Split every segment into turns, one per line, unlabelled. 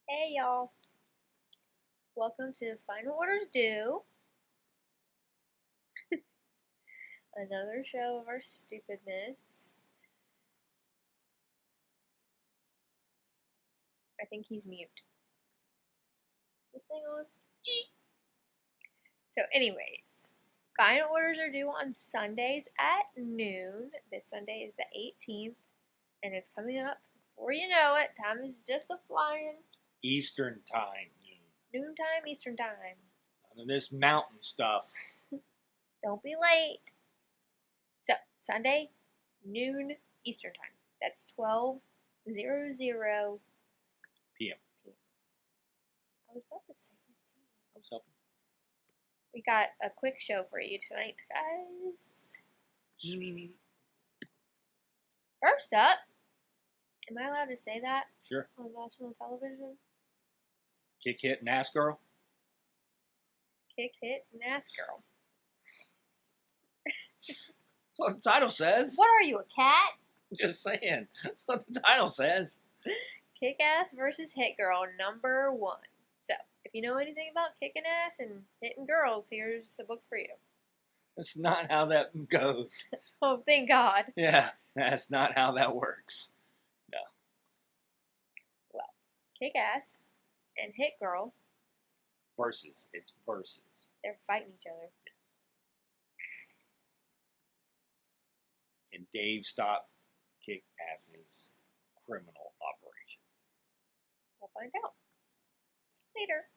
Hey y'all, welcome to Final Orders Due, another show of our stupidness. I think he's mute. This thing on? So, anyways, Final Orders are due on Sundays at noon. This Sunday is the 18th, and it's coming up before you know it. Time is just a flying.
Eastern time.
Noontime, Eastern time.
None of this mountain stuff.
Don't be late. So, Sunday, noon, Eastern time. That's 12:00
PM.
I was about to say 15.
I was helping.
We got a quick show for you tonight, guys. First up, am I allowed to say that
Sure.
on national television?
Kick hit and ass girl.
Kick hit and ass girl.
That's what the title says.
What are you, a cat?
Just saying. That's what the title says.
Kick ass versus hit girl, number 1. So, if you know anything about kicking ass and hitting girls, here's a book for you.
That's not how that goes.
Oh, thank God.
Yeah, that's not how that works. No.
Well, kick ass and hit girl,
Versus. It's versus.
they're fighting each other.
And Dave stopped Kick Ass's criminal operation.
We'll find out later.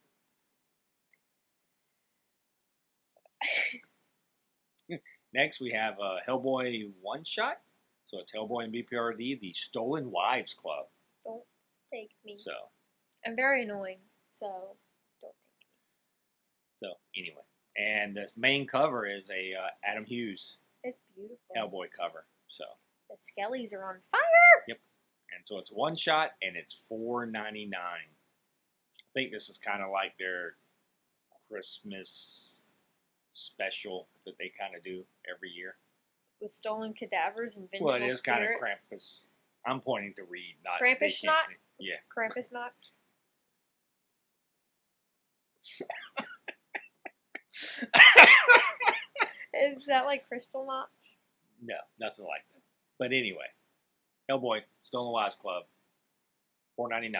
Next, we have Hellboy One Shot. So it's Hellboy and BPRD, the Stolen Wives Club.
Don't take me.
So
I'm very annoying, so don't take me.
So anyway, and this main cover is a Adam Hughes
It's beautiful.
Hellboy cover. So
The skellies are on fire.
and so it's one shot and it's $4.99. I think this is kind of like their Christmas special that they kind of do every year.
With stolen cadavers and vengeful
Well, it is kind of
spirits.
Krampus. I'm pointing to Reed, not
Krampus
they can't
not?
see. Yeah.
Krampus not. Is that like Crystal Knot?
No, nothing like that. But anyway, Hellboy Stolen Wives Club, $4.99.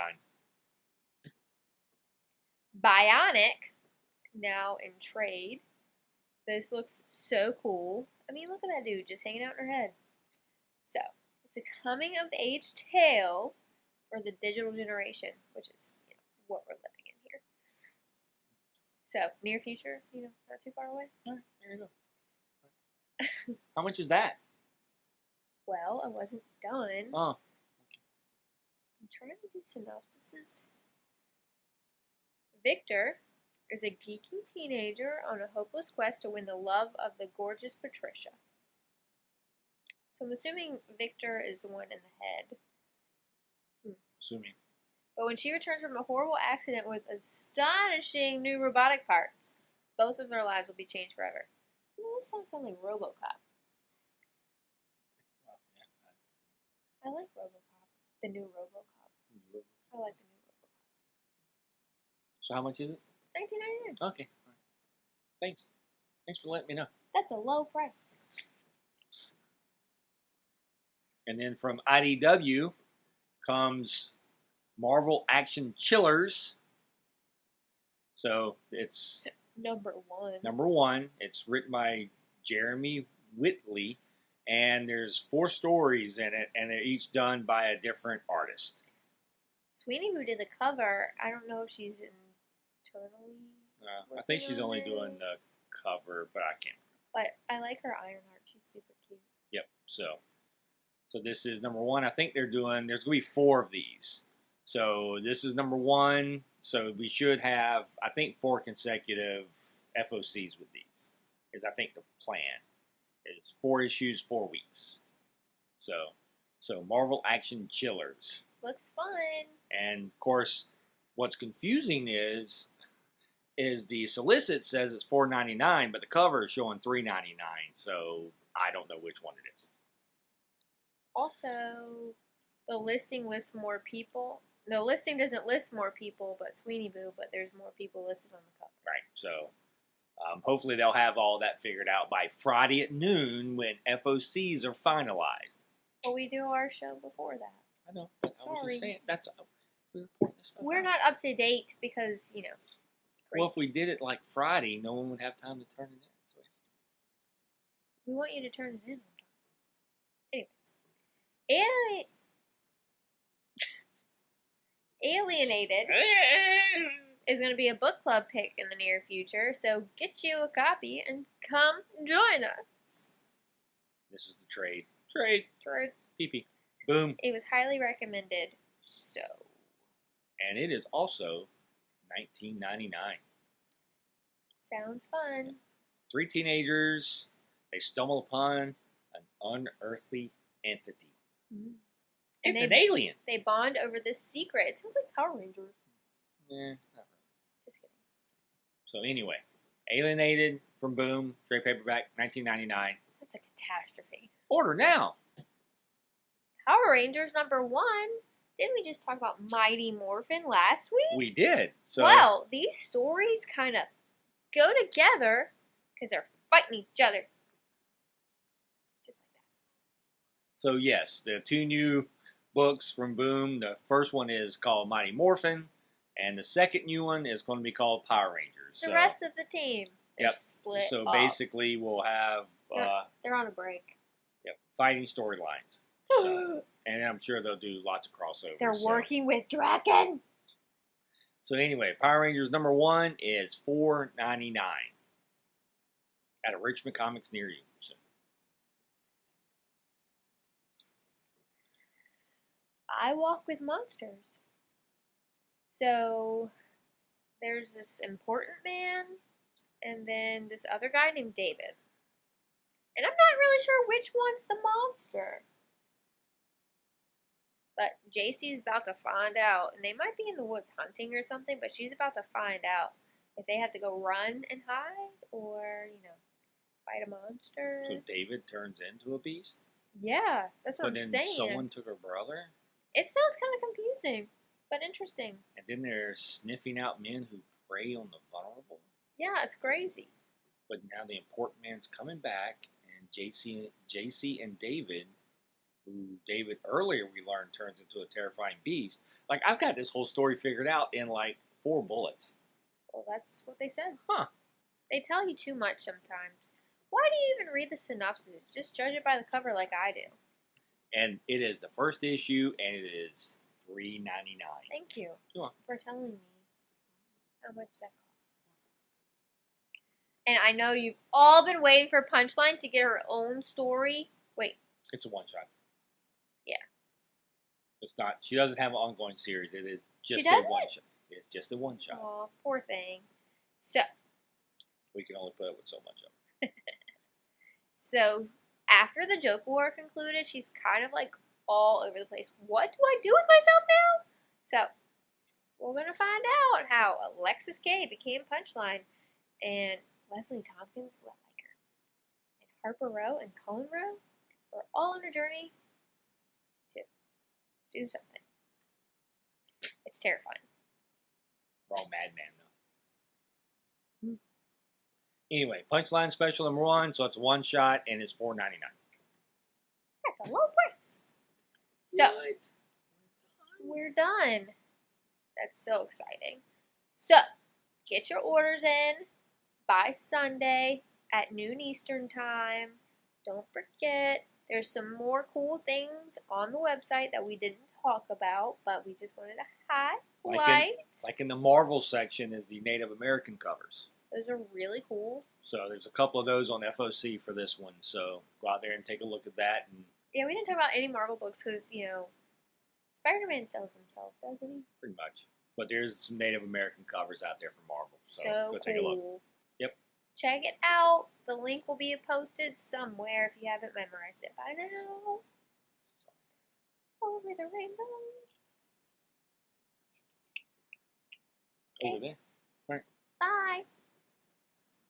Bionic, now in trade. This looks so cool. I mean, look at that dude just hanging out in her head. So, it's a coming of age tale for the digital generation, which is what we're living in here. So, near future, not too far away.
All right, there you go. How much is that?
Well, I wasn't done.
Oh,
I'm trying to do synopsises. Victor is a geeky teenager on a hopeless quest to win the love of the gorgeous Patricia. So I'm assuming Victor is the one in the head.
assuming.
But when she returns from a horrible accident with astonishing new robotic parts, both of their lives will be changed forever. This sounds kind of like RoboCop.
Well, yeah,
I like RoboCop. The new RoboCop. I like the new RoboCop.
So how much is it?
$19.99.
Okay. All right. Thanks. Thanks for letting me know.
That's a low price.
And then from IDW comes Marvel Action Chillers. So it's
Number 1.
number 1. It's written by Jeremy Whitley, and there's 4 stories in it, and they're each done by a different artist.
Sweeney, who did the cover, I don't know if she's internally,
I think she's only doing the cover, but I can't.
but I like her Ironheart. She's super cute.
Yep. So this is number 1. I think there's going to be 4 of these. So this is number 1. So we should have, I think, 4 consecutive FOCs with these. Is I think the plan is 4 issues, 4 weeks. So Marvel Action Chillers.
Looks fun.
And of course, what's confusing is the solicit says it's $4.99, but the cover is showing $3.99. So I don't know which one it is.
Also, the listing lists more people the listing doesn't list more people, but Sweeney Boo, but there's more people listed on the cover.
Right. So hopefully they'll have all that figured out by Friday at noon when FOCs are finalized.
Well, we do our show before that.
I know. I was
Sorry.
just saying. We're reporting this stuff
We're
out.
not up to date because, you know.
Well, if we did it like Friday, no one would have time to turn it in. So.
We want you to turn it in. Anyways. Alienated is going to be a book club pick in the near future, so get you a copy and come join us.
This is the trade. Trade. PP. Boom.
It was highly recommended, so.
And it is also $19.99.
Sounds fun.
3 teenagers, they stumble upon an unearthly entity.
Mm-hmm.
It's an alien.
They bond over this secret. It sounds like Power Rangers.
Yeah, not really.
Just kidding.
So anyway, Alienated from Boom, trade paperback, $19.99.
That's a catastrophe.
Order now.
Power Rangers #1. Didn't we just talk about Mighty Morphin last week?
We did. So
well, these stories kind of go together because they're fighting each other. Just like that.
So yes, the 2 new books from Boom. The first one is called Mighty Morphin, and the second new one is going to be called Power Rangers.
The rest of the team, they're split
So
up.
basically, we'll have
they're on a break.
fighting storylines. So, and I'm sure they'll do lots of crossovers.
They're working with Draken.
So anyway, Power Rangers #1 is $4.99 at a Richmond Comics near you. So.
I Walk with Monsters. So there's this important man and then this other guy named David. And I'm not really sure which one's the monster. But JC's about to find out. And they might be in the woods hunting or something, but she's about to find out if they have to go run and hide or, fight a monster.
So David turns into a beast?
Yeah, that's what
but
I'm
then
saying.
someone took her brother?
It sounds kind of confusing, but interesting.
And then they're sniffing out men who prey on the vulnerable?
Yeah, it's crazy.
But now the important man's coming back, and JC and David, who David earlier we learned turns into a terrifying beast. Like, I've got this whole story figured out in like 4 bullets.
Well, that's what they said.
Huh.
They tell you too much sometimes. Why do you even read the synopsis? Just judge it by the cover like I do.
And it is the first issue, and it is $3.99.
Thank you
Sure.
for telling me how much that costs. And I know you've all been waiting for Punchline to get her own story. Wait.
It's a one-shot.
Yeah.
It's not. She doesn't have an ongoing series. It is just
She
a
doesn't?
one-shot. It's just a one-shot.
Aw, poor thing. So,
We can only put up with so much of it.
So after the Joker War concluded, she's kind of like all over the place. What do I do with myself now? So we're gonna find out how Alexis K became Punchline, and Leslie Tompkins will like her, and Harper Row and Cullen Row are all on a journey to do something. It's terrifying.
We're all madman though. Anyway, Punchline Special #1, so it's one shot and it's $4.99.
That's a low price. So we're done. That's so exciting. So get your orders in by Sunday at noon Eastern time. Don't forget, there's some more cool things on the website that we didn't talk about, but we just wanted to highlight.
Like in the Marvel section is the Native American covers.
Those are really cool.
So there's a couple of those on FOC for this one. So go out there and take a look at that. And
Yeah, we didn't talk about any Marvel books because, Spider-Man sells himself, doesn't he?
pretty much. But there's some Native American covers out there for Marvel. So,
So
go take a look.
cool.
Yep.
Check it out. The link will be posted somewhere if you haven't memorized it by now. Over the rainbow.
Over there.
Bye.